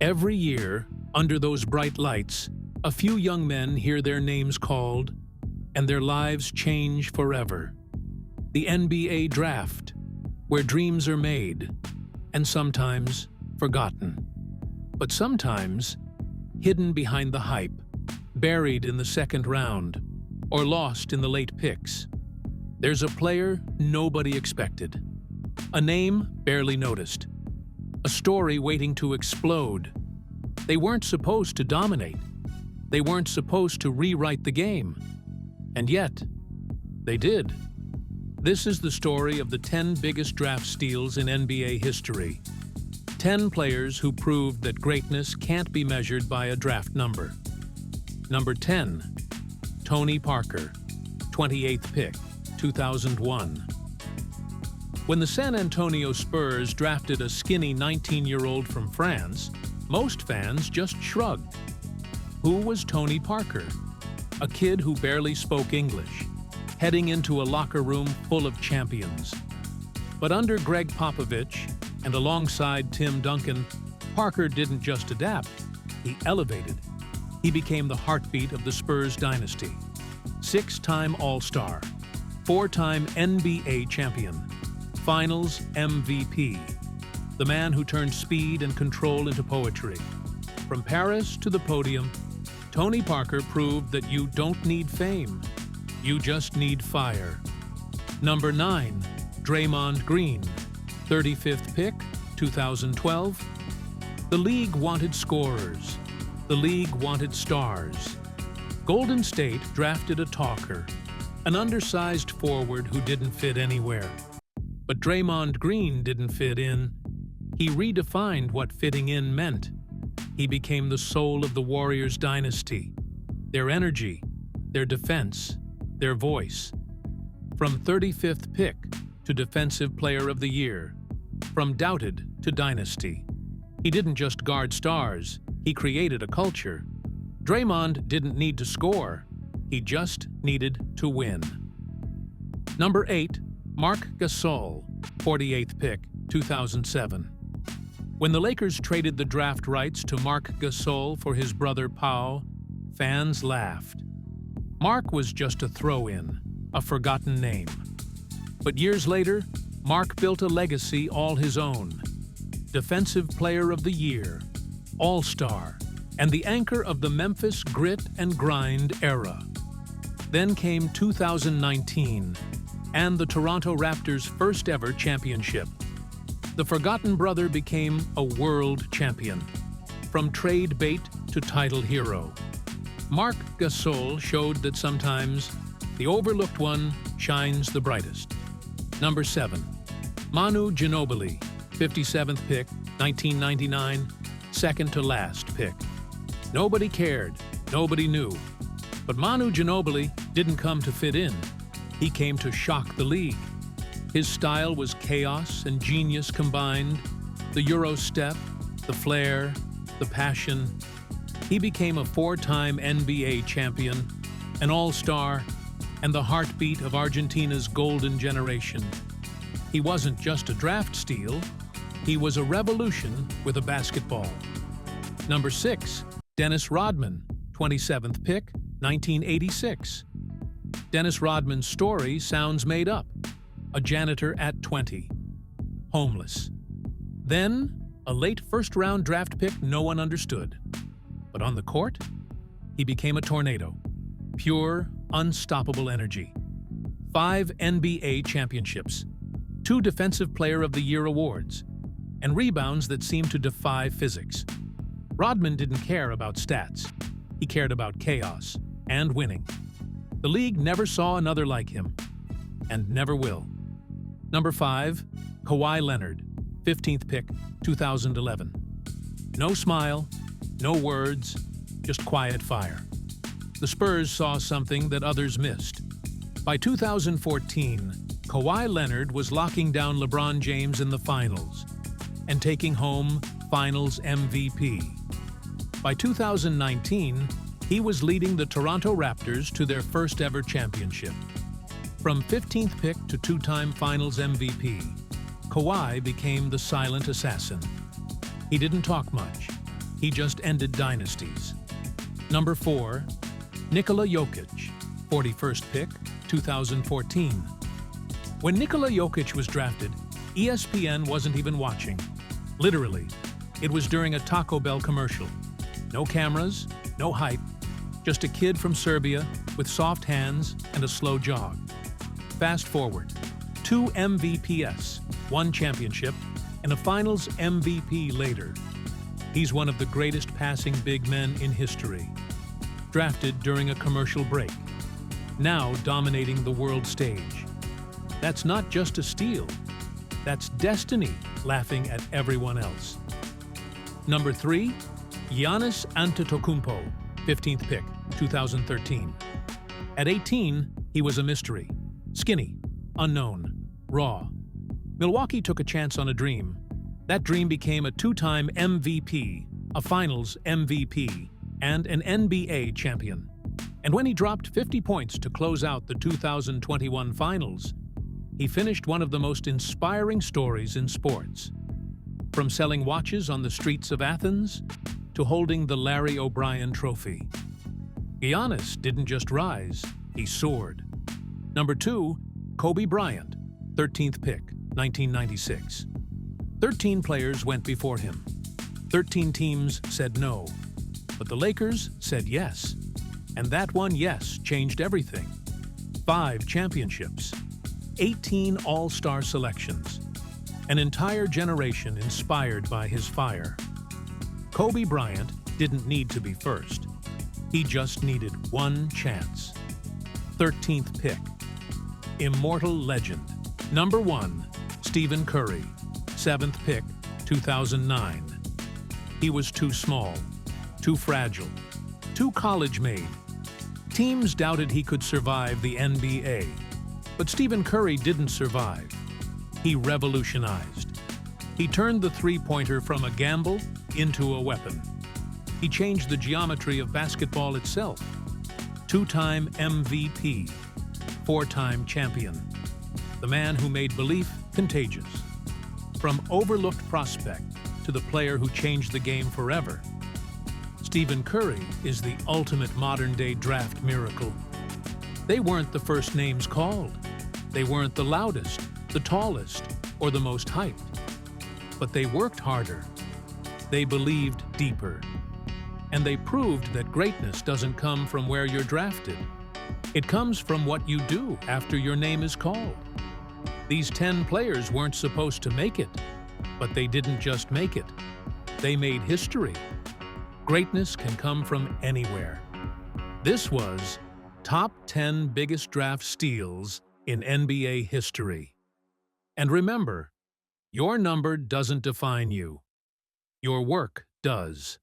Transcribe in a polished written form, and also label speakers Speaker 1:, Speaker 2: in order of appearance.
Speaker 1: Every year, under those bright lights, a few young men hear their names called, and their lives change forever. The NBA Draft, where dreams are made, and sometimes forgotten. But sometimes hidden behind the hype, buried in the second round, or lost in the late picks. There's a player nobody expected, a name barely noticed, a story waiting to explode. They weren't supposed to dominate. They weren't supposed to rewrite the game. And yet, they did. This is the story of the 10 biggest draft steals in NBA history. 10 players who proved that greatness can't be measured by a draft number. Number 10, Tony Parker, 28th pick, 2001. When the San Antonio Spurs drafted a skinny 19-year-old from France, most fans just shrugged. Who was Tony Parker? A kid who barely spoke English, heading into a locker room full of champions. But under Greg Popovich and alongside Tim Duncan, Parker didn't just adapt, he elevated. He became the heartbeat of the Spurs dynasty. 6-time All-Star, 4-time NBA champion, Finals MVP, the man who turned speed and control into poetry. From Paris to the podium, Tony Parker proved that you don't need fame, you just need fire. Number 9, Draymond Green, 35th pick, 2012. The league wanted scorers. The league wanted stars. Golden State drafted a talker, an undersized forward who didn't fit anywhere. But Draymond Green didn't fit in. He redefined what fitting in meant. He became the soul of the Warriors dynasty, their energy, their defense, their voice. From 35th pick to Defensive Player of the Year, from doubted to dynasty. He didn't just guard stars, he created a culture. Draymond didn't need to score, he just needed to win. Number 8, Marc Gasol, 48th pick, 2007. When the Lakers traded the draft rights to Marc Gasol for his brother Pau, fans laughed. Marc was just a throw-in, a forgotten name. But years later, Marc built a legacy all his own. Defensive Player of the Year, All-Star, and the anchor of the Memphis grit and grind era. Then came 2019, and the Toronto Raptors' first ever championship. The forgotten brother became a world champion, from trade bait to title hero. Marc Gasol showed that sometimes the overlooked one shines the brightest. Number 7, Manu Ginóbili, 57th pick, 1999, second to last pick. Nobody cared, nobody knew. But Manu Ginóbili didn't come to fit in. He came to shock the league. His style was chaos and genius combined, the Euro step, the flair, the passion. He became a 4-time NBA champion, an all-star, and the heartbeat of Argentina's golden generation. He wasn't just a draft steal, he was a revolution with a basketball. Number 6, Dennis Rodman, 27th pick, 1986. Dennis Rodman's story sounds made up. A janitor at 20. Homeless. Then, a late first-round draft pick no one understood. But on the court, he became a tornado. Pure, unstoppable energy. 5 NBA championships, 2 Defensive Player of the Year awards, and rebounds that seemed to defy physics. Rodman didn't care about stats. He cared about chaos and winning. The league never saw another like him, and never will. Number 5, Kawhi Leonard, 15th pick, 2011. No smile, no words, just quiet fire. The Spurs saw something that others missed. By 2014, Kawhi Leonard was locking down LeBron James in the finals and taking home Finals MVP. By 2019, he was leading the Toronto Raptors to their first ever championship. From 15th pick to 2-time Finals MVP, Kawhi became the silent assassin. He didn't talk much. he just ended dynasties. Number 4. Nikola Jokic, 41st pick, 2014. When Nikola Jokic was drafted, ESPN wasn't even watching. Literally, it was during a Taco Bell commercial. No cameras, no hype, just a kid from Serbia with soft hands and a slow jog. Fast forward, 2 MVPs, 1 championship, and a Finals MVP later. He's one of the greatest passing big men in history. Drafted during a commercial break, now dominating the world stage. That's not just a steal, that's destiny laughing at everyone else. Number 3, Giannis Antetokounmpo, 15th pick, 2013. At 18, he was a mystery. Skinny, unknown, raw. Milwaukee took a chance on a dream. That dream became a 2-time MVP, a Finals MVP, and an NBA champion. And when he dropped 50 points to close out the 2021 Finals, he finished one of the most inspiring stories in sports. From selling watches on the streets of Athens to holding the Larry O'Brien Trophy. Giannis didn't just rise, he soared. Number 2, Kobe Bryant, 13th pick, 1996. 13 players went before him. 13 teams said no, but the Lakers said yes. And that one yes changed everything. 5 championships, 18 all-star selections, an entire generation inspired by his fire. Kobe Bryant didn't need to be first. He just needed one chance. 13th pick. Immortal legend. Number 1, Stephen Curry, 7th pick, 2009. He was too small, too fragile, too college-made. Teams doubted he could survive the NBA. But Stephen Curry didn't survive. He revolutionized. He turned the three-pointer from a gamble into a weapon. He changed the geometry of basketball itself. 2-time MVP, 4-time champion. The man who made belief contagious. From overlooked prospect to the player who changed the game forever, Stephen Curry is the ultimate modern-day draft miracle. They weren't the first names called. They weren't the loudest, the tallest, or the most hyped. But they worked harder. They believed deeper. And they proved that greatness doesn't come from where you're drafted. It comes from what you do after your name is called. These 10 players weren't supposed to make it, but they didn't just make it. They made history. Greatness can come from anywhere. This was Top 10 Biggest Draft Steals in NBA History. And remember, your number doesn't define you. Your work does.